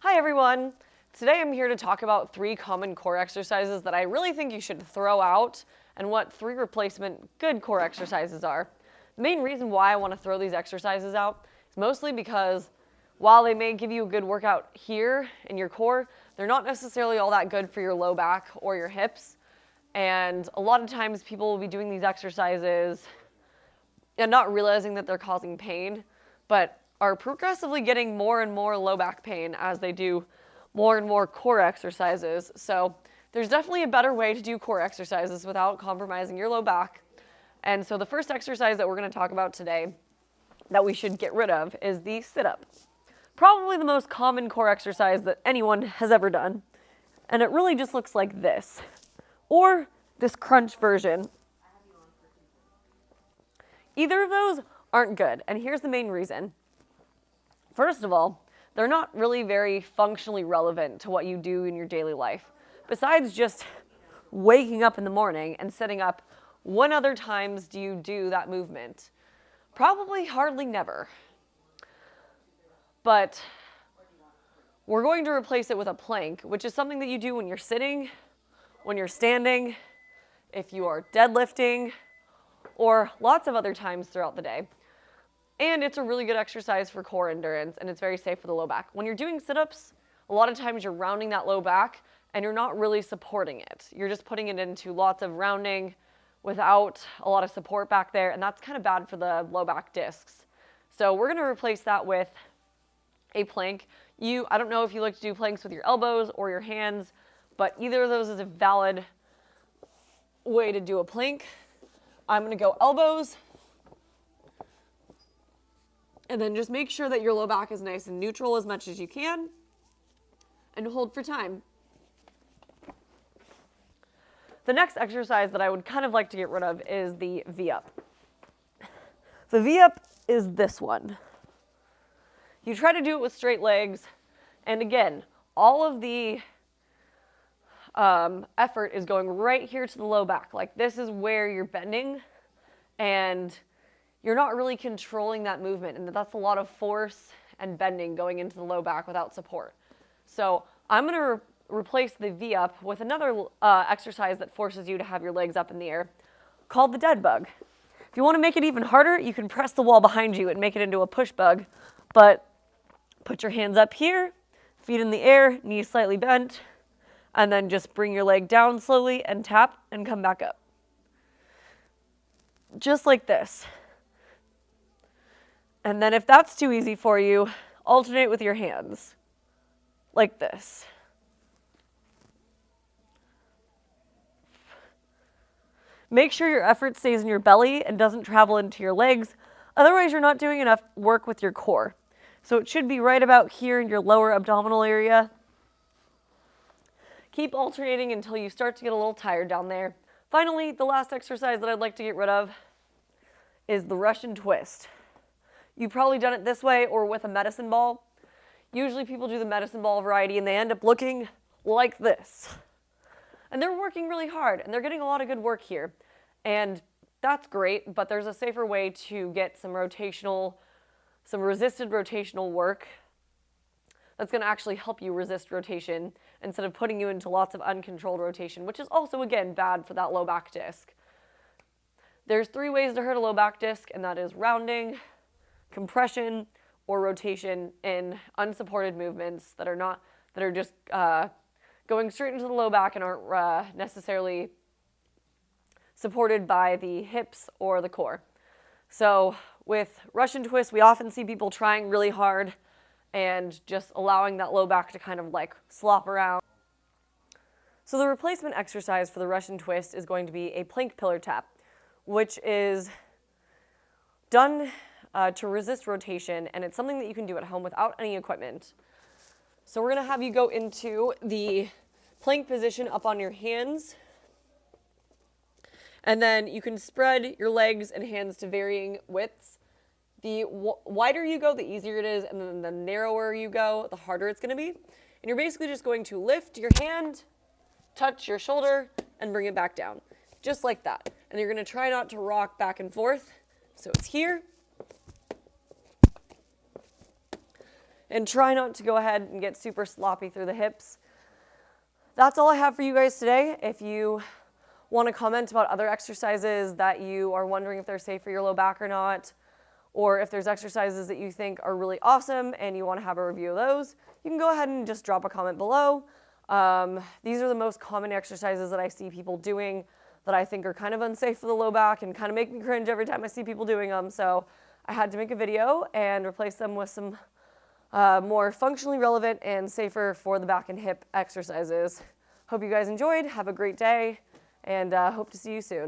Hi everyone! Today I'm here to talk about 3 common core exercises that I really think you should throw out and what 3 replacement good core exercises are. The main reason why I want to throw these exercises out is mostly because while they may give you a good workout here in your core, they're not necessarily all that good for your low back or your hips. And a lot of times people will be doing these exercises and not realizing that they're causing pain, but are progressively getting more and more low back pain as they do more and more core exercises. So there's definitely a better way to do core exercises without compromising your low back. And so the first exercise that we're going to talk about today that we should get rid of is the sit-up. Probably the most common core exercise that anyone has ever done. And it really just looks like this, or this crunch version. Either of those aren't good, and here's the main reason. First of all, they're not really very functionally relevant to what you do in your daily life. Besides just waking up in the morning and sitting up, when other times do you do that movement? Probably hardly never. But we're going to replace it with a plank, which is something that you do when you're sitting, when you're standing, if you are deadlifting, or lots of other times throughout the day. And it's a really good exercise for core endurance, and it's very safe for the low back. When you're doing sit-ups, a lot of times you're rounding that low back, and you're not really supporting it. You're just putting it into lots of rounding without a lot of support back there, and that's kind of bad for the low back discs. So we're going to replace that with a plank. I don't know if you like to do planks with your elbows or your hands, but either of those is a valid way to do a plank. I'm going to go elbows. And then just make sure that your low back is nice and neutral as much as you can. And hold for time. The next exercise that I would kind of like to get rid of is the V-up. The V-up is this one. You try to do it with straight legs. And again, all of the effort is going right here to the low back. Like this is where you're bending. And you're not really controlling that movement, and that's a lot of force and bending going into the low back without support. So I'm going to replace the V-up with another exercise that forces you to have your legs up in the air, called the dead bug. If you want to make it even harder, you can press the wall behind you and make it into a push bug, but put your hands up here, feet in the air, knees slightly bent, and then just bring your leg down slowly and tap and come back up. Just like this. And then if that's too easy for you, alternate with your hands, like this. Make sure your effort stays in your belly and doesn't travel into your legs, otherwise you're not doing enough work with your core. So it should be right about here in your lower abdominal area. Keep alternating until you start to get a little tired down there. Finally, the last exercise that I'd like to get rid of is the Russian twist. You've probably done it this way or with a medicine ball. Usually people do the medicine ball variety and they end up looking like this. And they're working really hard and they're getting a lot of good work here. And that's great, but there's a safer way to get some resisted rotational work that's going to actually help you resist rotation instead of putting you into lots of uncontrolled rotation, which is also, again, bad for that low back disc. There's 3 ways to hurt a low back disc, and that is rounding, compression, or rotation in unsupported movements that are just going straight into the low back and aren't necessarily supported by the hips or the core. So with Russian twist, we often see people trying really hard and just allowing that low back to kind of like slop around. So the replacement exercise for the Russian twist is going to be a plank pillar tap, which is done to resist rotation, and it's something that you can do at home without any equipment. So we're going to have you go into the plank position up on your hands, and then you can spread your legs and hands to varying widths. The wider you go, the easier it is, and then the narrower you go, the harder it's going to be. And you're basically just going to lift your hand, touch your shoulder, and bring it back down, just like that. And you're going to try not to rock back and forth. So it's here. and try not to go ahead and get super sloppy through the hips. That's all I have for you guys today. If you want to comment about other exercises that you are wondering if they're safe for your low back or not, or if there's exercises that you think are really awesome and you want to have a review of those, you can go ahead and just drop a comment below. These are the most common exercises that I see people doing that I think are kind of unsafe for the low back and kind of make me cringe every time I see people doing them. So I had to make a video and replace them with some more functionally relevant and safer for the back and hip exercises. Hope you guys enjoyed. Have a great day, and hope to see you soon.